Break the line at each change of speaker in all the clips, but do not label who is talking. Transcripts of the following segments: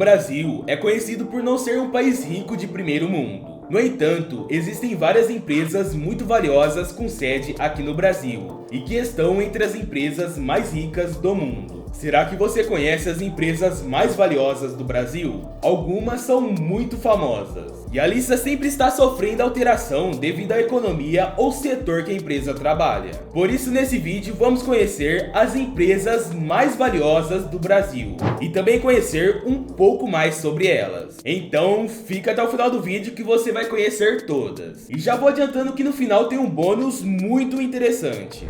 Brasil é conhecido por não ser um país rico de primeiro mundo. No entanto, existem várias empresas muito valiosas com sede aqui no Brasil e que estão entre as empresas mais ricas do mundo. Será que você conhece as empresas mais valiosas do Brasil? Algumas são muito famosas e a lista sempre está sofrendo alteração devido à economia ou setor que a empresa trabalha. Por isso, nesse vídeo vamos conhecer as empresas mais valiosas do Brasil e também conhecer um pouco mais sobre elas. Então fica até o final do vídeo que você vai conhecer todas. E já vou adiantando que no final tem um bônus muito interessante.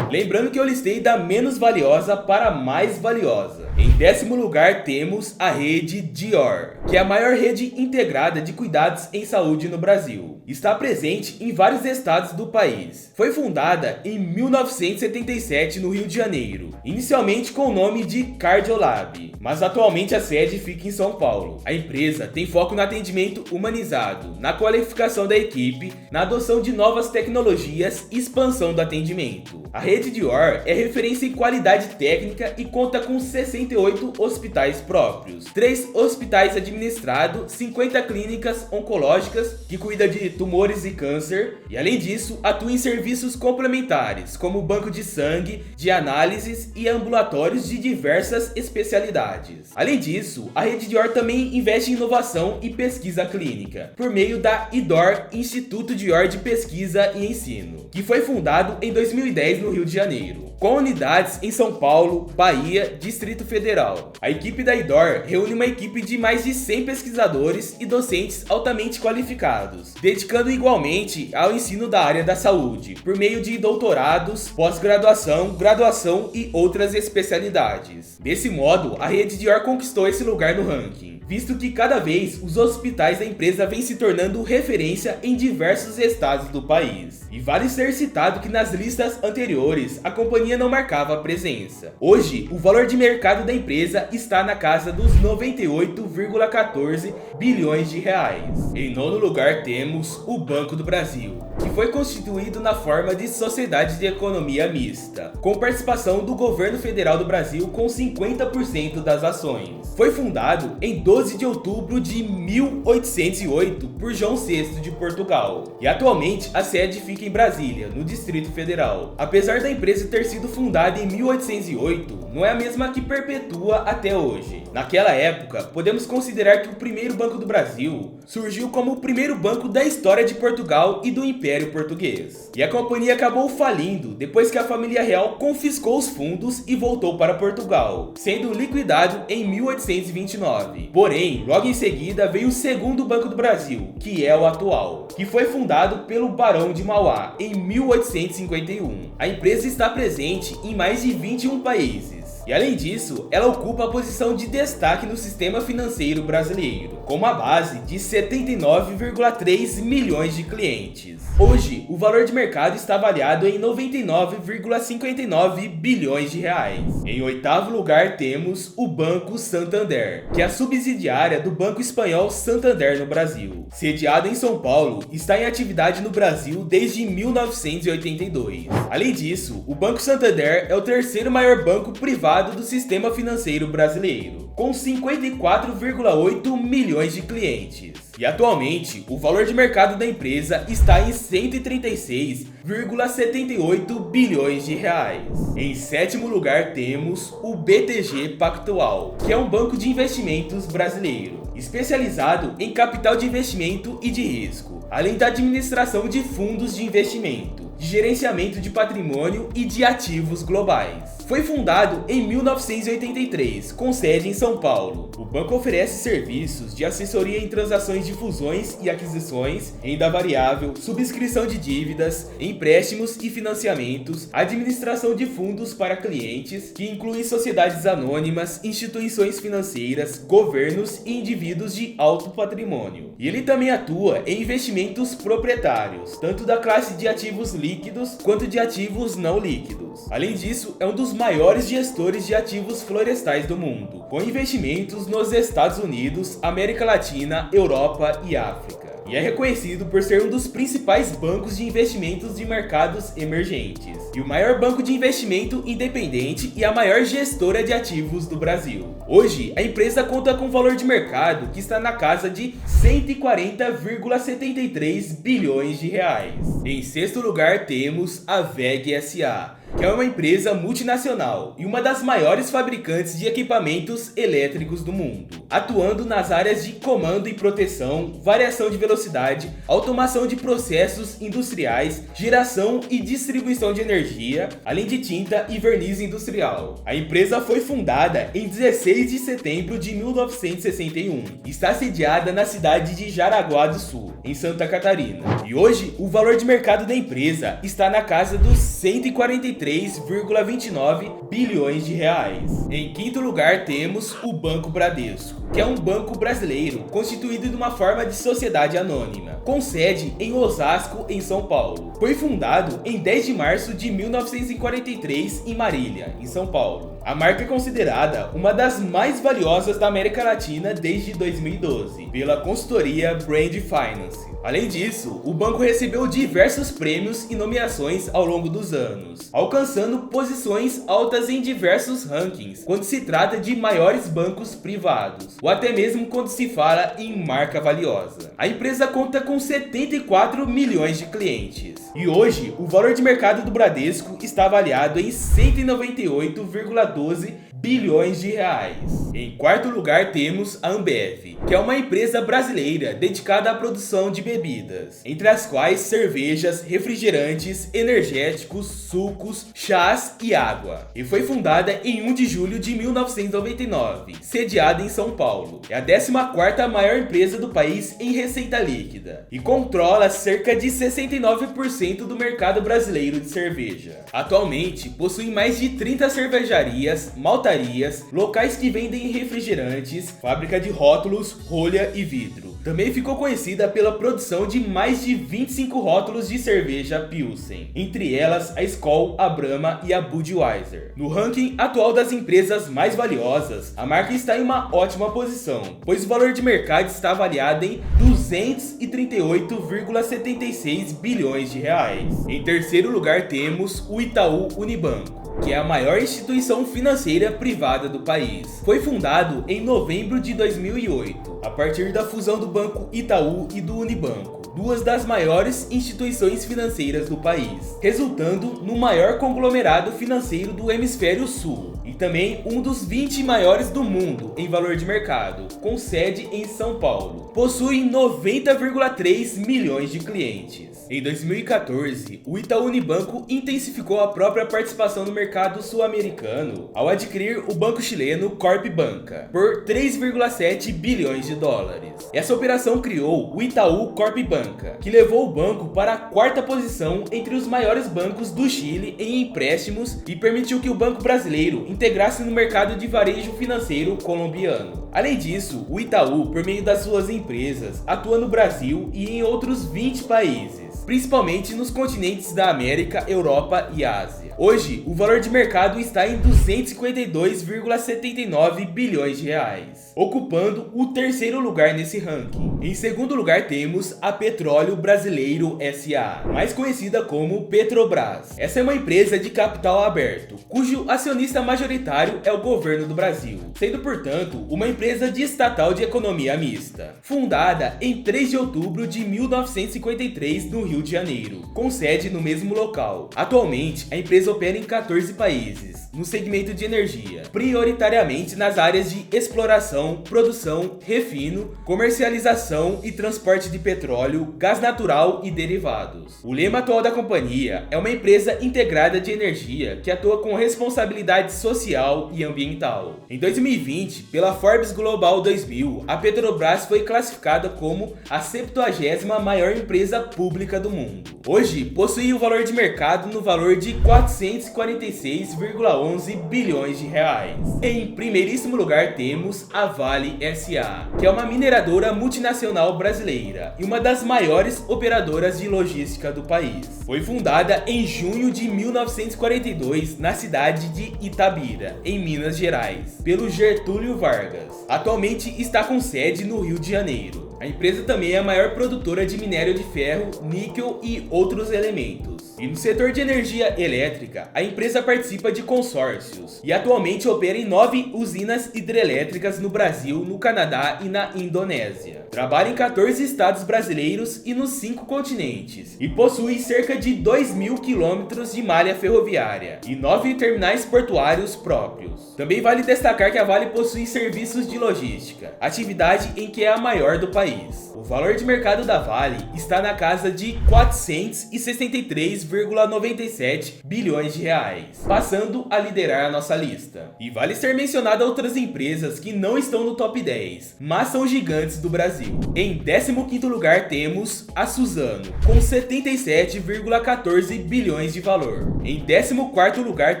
Lembrando que eu listei da menos valiosa para a mais valiosa. Em 10º lugar temos a rede Dior, que é a maior rede integrada de cuidados em saúde no Brasil. Está presente em vários estados do país. Foi fundada em 1977 no Rio de Janeiro, inicialmente com o nome de Cardiolab, mas atualmente a sede fica em São Paulo. A empresa tem foco no atendimento humanizado, na qualificação da equipe, na adoção de novas tecnologias e expansão do atendimento. A rede Dior é referência em qualidade técnica e conta com 68 hospitais próprios, 3 hospitais administrados, 50 clínicas oncológicas que cuidam de tumores e câncer, e além disso atua em serviços complementares, como banco de sangue, de análises e ambulatórios de diversas especialidades. Além disso, a rede Dior também investe em inovação e pesquisa clínica, por meio da IDOR, Instituto Dior de Pesquisa e Ensino, que foi fundado em 2010 no Rio de Janeiro, com unidades em São Paulo, Bahia, Distrito Federal. A equipe da IDOR reúne uma equipe de mais de 100 pesquisadores e docentes altamente qualificados, dedicando igualmente ao ensino da área da saúde, por meio de doutorados, pós-graduação, graduação e outras especialidades. Desse modo, a rede Dior conquistou esse lugar no ranking, visto que cada vez os hospitais da empresa vêm se tornando referência em diversos estados do país. E vale ser citado que nas listas anteriores a companhia não marcava presença. Hoje, o valor de mercado da empresa está na casa dos 98,14 bilhões de reais. Em 9º lugar temos o Banco do Brasil, que foi constituído na forma de sociedade de economia mista, com participação do governo federal do Brasil com 50% das ações. Foi fundado em 12 de outubro de 1808 por João VI de Portugal, e atualmente a sede fica em Brasília, no Distrito Federal. Apesar da empresa ter sido fundada em 1808, não é a mesma que perpetua até hoje. Naquela época, podemos considerar que o primeiro Banco do Brasil surgiu como o primeiro banco da história de Portugal e do Império Português. E a companhia acabou falindo depois que a família real confiscou os fundos e voltou para Portugal, sendo liquidado em 1829. Porém, logo em seguida veio o segundo Banco do Brasil, que é o atual, que foi fundado pelo Barão de Mauá em 1851. A empresa está presente em mais de 21 países. E além disso, ela ocupa a posição de destaque no sistema financeiro brasileiro, com uma base de 79,3 milhões de clientes. Hoje, o valor de mercado está avaliado em 99,59 bilhões de reais. Em 8º lugar temos o Banco Santander, que é a subsidiária do Banco Espanhol Santander no Brasil. Sediado em São Paulo, está em atividade no Brasil desde 1982. Além disso, o Banco Santander é o 3º maior banco privado do sistema financeiro brasileiro, com 54,8 milhões de clientes. E atualmente, o valor de mercado da empresa está em 136,78 bilhões de reais. Em 7º lugar temos o BTG Pactual, que é um banco de investimentos brasileiro, especializado em capital de investimento e de risco, além da administração de fundos de investimento, de gerenciamento de patrimônio e de ativos globais. Foi fundado em 1983, com sede em São Paulo. O banco oferece serviços de assessoria em transações de fusões e aquisições, renda variável, subscrição de dívidas, empréstimos e financiamentos, administração de fundos para clientes, que incluem sociedades anônimas, instituições financeiras, governos e indivíduos de alto patrimônio. E ele também atua em investimentos proprietários, tanto da classe de ativos líquidos quanto de ativos não líquidos. Além disso, é um dos maiores gestores de ativos florestais do mundo, com investimentos nos Estados Unidos, América Latina, Europa e África. E é reconhecido por ser um dos principais bancos de investimentos de mercados emergentes, e o maior banco de investimento independente e a maior gestora de ativos do Brasil. Hoje, a empresa conta com um valor de mercado que está na casa de 140,73 bilhões de reais. Em sexto lugar, temos a WEG S.A., que é uma empresa multinacional e uma das maiores fabricantes de equipamentos elétricos do mundo, atuando nas áreas de comando e proteção, variação de velocidade, automação de processos industriais, geração e distribuição de energia, além de tinta e verniz industrial. A empresa foi fundada em 16 de setembro de 1961 e está sediada na cidade de Jaraguá do Sul, em Santa Catarina. E hoje, o valor de mercado da empresa está na casa dos 143,29 bilhões de reais. Em quinto lugar, temos o Banco Bradesco, que é um banco brasileiro constituído de uma forma de sociedade anônima, com sede em Osasco, em São Paulo. Foi fundado em 10 de março de 1943 em Marília, em São Paulo. A marca é considerada uma das mais valiosas da América Latina desde 2012, pela consultoria Brand Finance. Além disso, o banco recebeu diversos prêmios e nomeações ao longo dos anos, alcançando posições altas em diversos rankings quando se trata de maiores bancos privados, ou até mesmo quando se fala em marca valiosa. A empresa conta com 74 milhões de clientes, e hoje o valor de mercado do Bradesco está avaliado em 198,12 bilhões de reais. Em quarto lugar, temos a Ambev, que é uma empresa brasileira dedicada à produção de bebidas, entre as quais cervejas, refrigerantes, energéticos, sucos, chás e água. E foi fundada em 1 de julho de 1999, sediada em São Paulo. É a 14ª maior empresa do país em receita líquida e controla cerca de 69% do mercado brasileiro de cerveja. Atualmente, possui mais de 30 cervejarias, maltarias, locais que vendem refrigerantes, fábrica de rótulos, rolha e vidro. Também ficou conhecida pela produção de mais de 25 rótulos de cerveja Pilsen, entre elas a Skol, a Brahma e a Budweiser. No ranking atual das empresas mais valiosas, a marca está em uma ótima posição, pois o valor de mercado está avaliado em 238,76 bilhões de reais. Em terceiro lugar, temos o Itaú Unibanco, que é a maior instituição financeira privada do país. Foi fundado em novembro de 2008, a partir da fusão do Banco Itaú e do Unibanco, duas das maiores instituições financeiras do país, resultando no maior conglomerado financeiro do hemisfério sul e também um dos 20 maiores do mundo em valor de mercado, com sede em São Paulo. Possui 90,3 milhões de clientes. Em 2014, o Itaú Unibanco intensificou a própria participação no mercado sul-americano ao adquirir o banco chileno Corpbanca por 3,7 bilhões de dólares. Essa operação criou o Itaú Corpbanca, que levou o banco para a 4ª posição entre os maiores bancos do Chile em empréstimos e permitiu que o Banco Brasileiro integrasse no mercado de varejo financeiro colombiano. Além disso, o Itaú, por meio das suas empresas, atua no Brasil e em outros 20 países, principalmente nos continentes da América, Europa e Ásia. Hoje, o valor de mercado está em 252,79 bilhões de reais, ocupando o terceiro lugar nesse ranking. Em segundo lugar, temos a Petróleo Brasileiro S.A., mais conhecida como Petrobras. Essa é uma empresa de capital aberto, cujo acionista majoritário é o governo do Brasil, sendo, portanto, uma empresa de estatal de economia mista. Fundada em 3 de outubro de 1953 no Rio de Janeiro, com sede no mesmo local. Atualmente, a empresa opera em 14 países, no segmento de energia, prioritariamente nas áreas de exploração, produção, refino, comercialização e transporte de petróleo, gás natural e derivados. O lema atual da companhia é uma empresa integrada de energia que atua com responsabilidade social e ambiental. Em 2020, pela Forbes Global 2000, a Petrobras foi classificada como a 70ª maior empresa pública do do mundo. Hoje, possui o valor de mercado no valor de 446,11 bilhões de reais. Em primeiríssimo lugar temos a Vale S.A., que é uma mineradora multinacional brasileira e uma das maiores operadoras de logística do país. Foi fundada em junho de 1942 na cidade de Itabira, em Minas Gerais, pelo Getúlio Vargas. Atualmente está com sede no Rio de Janeiro. A empresa também é a maior produtora de minério de ferro, níquel e outros elementos. E no setor de energia elétrica, a empresa participa de consórcios e atualmente opera em 9 usinas hidrelétricas no Brasil, no Canadá e na Indonésia. Trabalha em 14 estados brasileiros e nos 5 continentes e possui cerca de 2.000 quilômetros de malha ferroviária e 9 terminais portuários próprios. Também vale destacar que a Vale possui serviços de logística, atividade em que é a maior do país. O valor de mercado da Vale está na casa de 463,97 bilhões de reais, passando a liderar a nossa lista. E vale ser mencionado outras empresas que não estão no top 10, mas são gigantes do Brasil. Em 15º lugar temos a Suzano, com 77,14 bilhões de valor. Em 14º lugar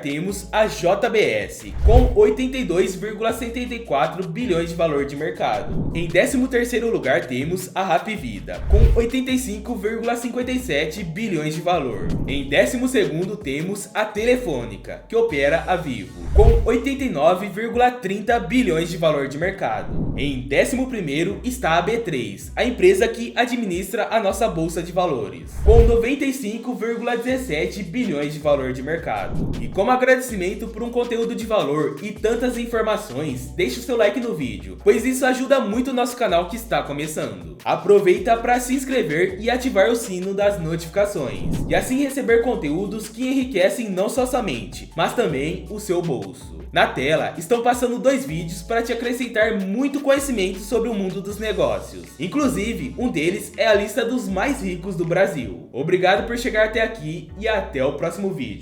temos a JBS, com 82,74 bilhões de valor de mercado. Em 13º lugar temos a Hapvida, com 85,57 bilhões de valor. Em 12º temos a Telefônica, que opera a Vivo, com 89,30 bilhões de valor de mercado. Em 11º está a B3, a empresa que administra a nossa bolsa de valores, com 95,17 bilhões de valor de mercado. E como agradecimento por um conteúdo de valor e tantas informações, deixe o seu like no vídeo, pois isso ajuda muito o nosso canal que está começando. Aproveita para se inscrever e ativar o sino das notificações, e assim receber conteúdos que enriquecem não só sua mente, mas também o seu bolso. Na tela estão passando 2 vídeos para te acrescentar muito conhecimento sobre o mundo dos negócios. Inclusive, um deles é a lista dos mais ricos do Brasil. Obrigado por chegar até aqui e até o próximo vídeo.